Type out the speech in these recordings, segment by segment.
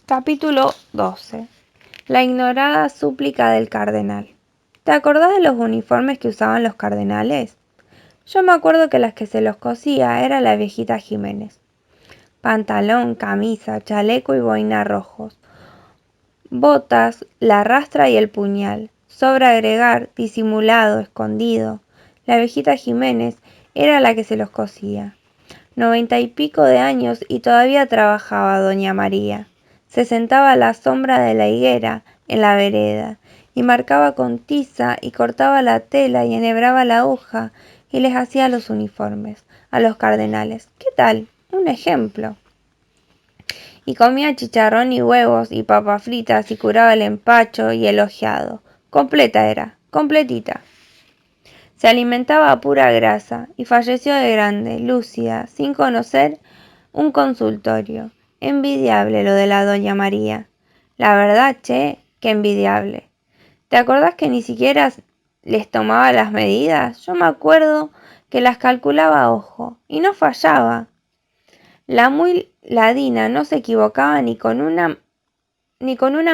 Capítulo 12. La ignorada súplica del cardenal. ¿Te acordás de los uniformes que usaban los cardenales? Yo me acuerdo que las que se los cosía era la viejita Jiménez. Pantalón, camisa, chaleco y boina rojos. Botas, la rastra y el puñal. Sobra agregar, disimulado, escondido. La viejita Jiménez era la que se los cosía. 90 y pico de años y todavía trabajaba doña María. Se sentaba a la sombra de la higuera en la vereda y marcaba con tiza y cortaba la tela y enhebraba la aguja y les hacía los uniformes a los cardenales. ¿Qué tal? Un ejemplo. Y comía chicharrón y huevos y papas fritas y curaba el empacho y el ojeado. Completa era, completita. Se alimentaba a pura grasa y falleció de grande, lúcida, sin conocer un consultorio. Envidiable lo de la doña María. La verdad, che, qué envidiable. ¿Te acordás que ni siquiera les tomaba las medidas? Yo me acuerdo que las calculaba a ojo y no fallaba. La muy ladina no se equivocaba ni con una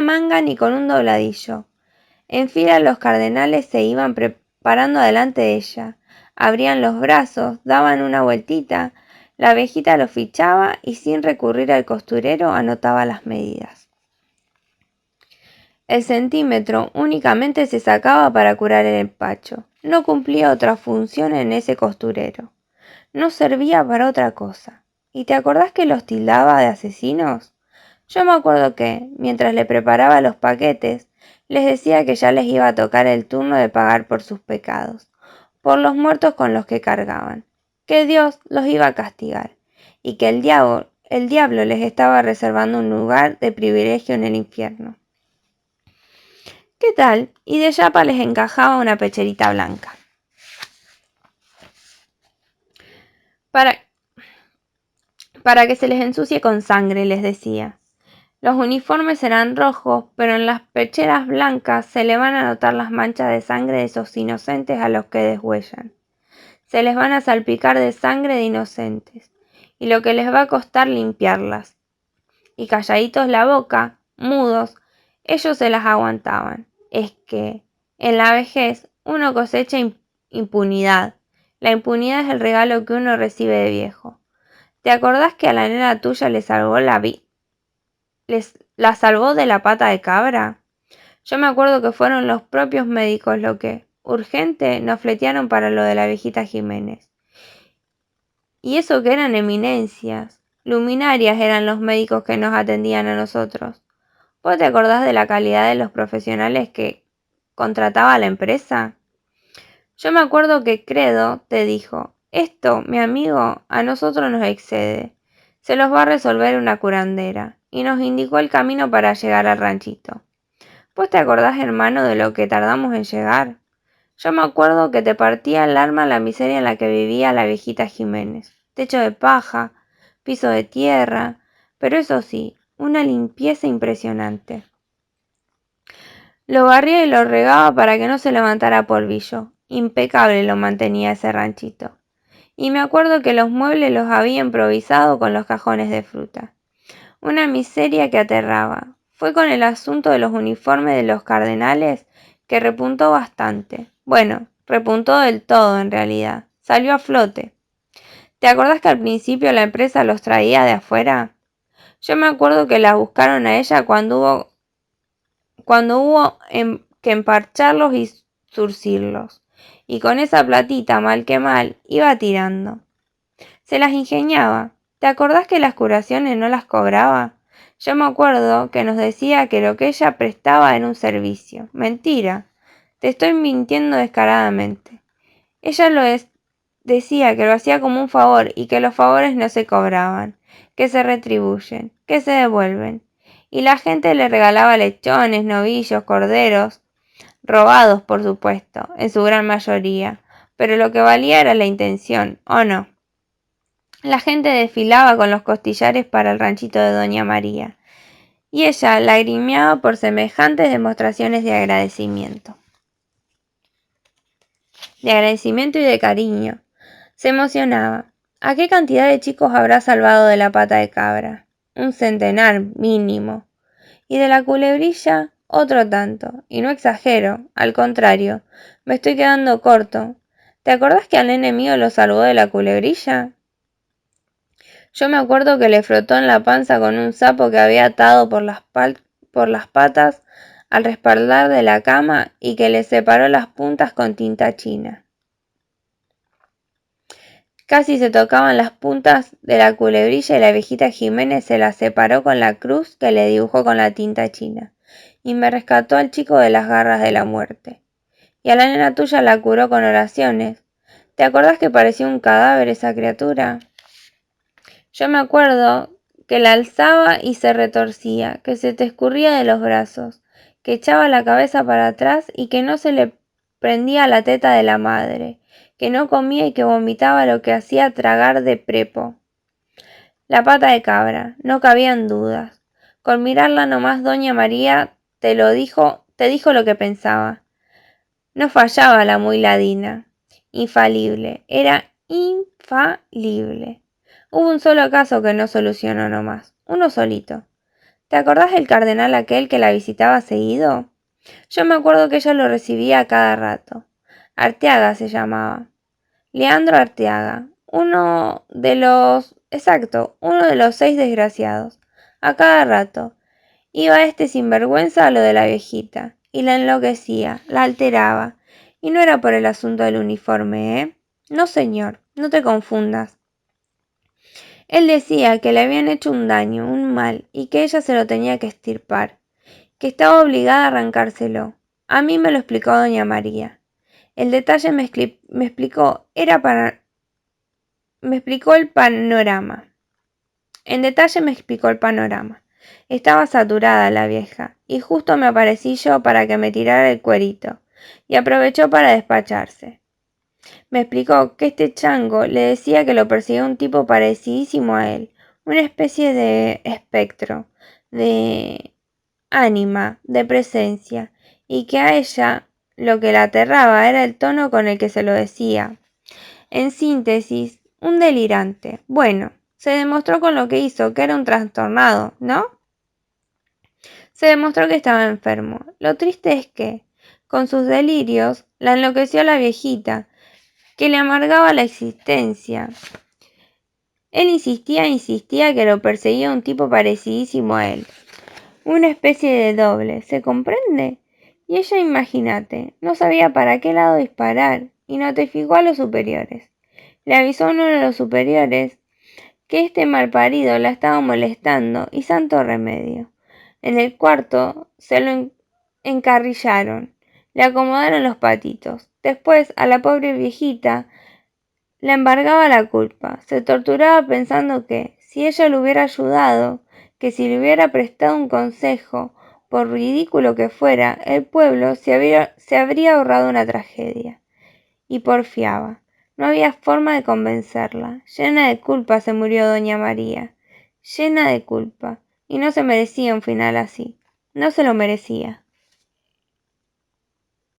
manga ni con un dobladillo. En fila los cardenales se iban parando delante de ella. Abrían los brazos, daban una vueltita, la viejita los fichaba y sin recurrir al costurero anotaba las medidas. El centímetro únicamente se sacaba para curar el empacho. No cumplía otra función en ese costurero. No servía para otra cosa. ¿Y te acordás que los tildaba de asesinos? Yo me acuerdo que, mientras le preparaba los paquetes, les decía que ya les iba a tocar el turno de pagar por sus pecados, por los muertos con los que cargaban, que Dios los iba a castigar, y que el diablo les estaba reservando un lugar de privilegio en el infierno. ¿Qué tal? Y de yapa les encajaba una pecherita blanca. Para que se les ensucie con sangre, les decía. Los uniformes serán rojos, pero en las pecheras blancas se le van a notar las manchas de sangre de esos inocentes a los que deshuellan. Se les van a salpicar de sangre de inocentes, y lo que les va a costar limpiarlas. Y calladitos la boca, mudos, ellos se las aguantaban. Es que, en la vejez, uno cosecha impunidad. La impunidad es el regalo que uno recibe de viejo. ¿Te acordás que a la nena tuya le salvó la salvó de la pata de cabra? Yo me acuerdo que fueron los propios médicos lo que, urgente, nos fletearon para lo de la viejita Jiménez. Y eso que eran eminencias, luminarias eran los médicos que nos atendían a nosotros. ¿Vos te acordás de la calidad de los profesionales que contrataba la empresa? Yo me acuerdo que Credo te dijo, esto, mi amigo, a nosotros nos excede. Se los va a resolver una curandera. Y nos indicó el camino para llegar al ranchito. ¿Vos te acordás, hermano, de lo que tardamos en llegar? Yo me acuerdo que te partía el alma la miseria en la que vivía la viejita Jiménez. Techo de paja, piso de tierra, pero eso sí, una limpieza impresionante. Lo barría y lo regaba para que no se levantara polvillo. Impecable lo mantenía ese ranchito. Y me acuerdo que los muebles los había improvisado con los cajones de fruta. Una miseria que aterraba. Fue con el asunto de los uniformes de los cardenales que repuntó bastante. Bueno, repuntó del todo en realidad. Salió a flote. ¿Te acordás que al principio la empresa los traía de afuera? Yo me acuerdo que la buscaron a ella cuando hubo que emparcharlos y zurcirlos. Y con esa platita, mal que mal, iba tirando. Se las ingeniaba. ¿Te acordás que las curaciones no las cobraba? Yo me acuerdo que nos decía que lo que ella prestaba era un servicio. Mentira. Te estoy mintiendo descaradamente. Ella decía que lo hacía como un favor y que los favores no se cobraban, que se retribuyen, que se devuelven. Y la gente le regalaba lechones, novillos, corderos, robados por supuesto, en su gran mayoría, pero lo que valía era la intención, ¿o no? La gente desfilaba con los costillares para el ranchito de doña María, y ella lagrimeaba por semejantes demostraciones de agradecimiento. Y de cariño. Se emocionaba. ¿A qué cantidad de chicos habrá salvado de la pata de cabra? Un centenar mínimo. Y de la culebrilla, otro tanto. Y no exagero, al contrario, me estoy quedando corto. ¿Te acordás que al nene mío lo salvó de la culebrilla? Yo me acuerdo que le frotó en la panza con un sapo que había atado por las patas al respaldar de la cama y que le separó las puntas con tinta china. Casi se tocaban las puntas de la culebrilla y la viejita Jiménez se las separó con la cruz que le dibujó con la tinta china. Y me rescató al chico de las garras de la muerte. Y a la nena tuya la curó con oraciones. ¿Te acordás que parecía un cadáver esa criatura? Yo me acuerdo que la alzaba y se retorcía, que se te escurría de los brazos, que echaba la cabeza para atrás y que no se le prendía la teta de la madre, que no comía y que vomitaba lo que hacía tragar de prepo. La pata de cabra, no cabían dudas. Con mirarla nomás doña María te dijo lo que pensaba. No fallaba la muy ladina. Infalible, era infalible. Hubo un solo caso que no solucionó nomás, uno solito. ¿Te acordás del cardenal aquel que la visitaba seguido? Yo me acuerdo que ella lo recibía a cada rato. Arteaga se llamaba. Leandro Arteaga, uno de los 6 desgraciados. A cada rato. Iba este sinvergüenza a lo de la viejita, y la enloquecía, la alteraba. Y no era por el asunto del uniforme, ¿eh? No, señor, no te confundas. Él decía que le habían hecho un daño, un mal, y que ella se lo tenía que extirpar, que estaba obligada a arrancárselo. A mí me lo explicó doña María. El detalle me explicó el panorama. En detalle me explicó el panorama. Estaba saturada la vieja, y justo me aparecí yo para que me tirara el cuerito, y aprovechó para despacharse. Me explicó que este chango le decía que lo perseguía un tipo parecidísimo a él, una especie de espectro, de ánima, de presencia, y que a ella lo que la aterraba era el tono con el que se lo decía. En síntesis, un delirante. Bueno, se demostró con lo que hizo que era un trastornado, ¿no? Se demostró que estaba enfermo. Lo triste es que, con sus delirios, la enloqueció la viejita, que le amargaba la existencia. Él insistía que lo perseguía un tipo parecidísimo a él, una especie de doble, ¿se comprende? Y ella, imagínate, no sabía para qué lado disparar y notificó a los superiores. Le avisó a uno de los superiores que este malparido la estaba molestando y santo remedio. En el cuarto se lo encarrillaron, le acomodaron los patitos. Después a la pobre viejita la embargaba la culpa, se torturaba pensando que, si ella lo hubiera ayudado, que si le hubiera prestado un consejo, por ridículo que fuera, el pueblo se habría ahorrado una tragedia. Y porfiaba. No había forma de convencerla. Llena de culpa se murió doña María. Llena de culpa. Y no se merecía un final así. No se lo merecía.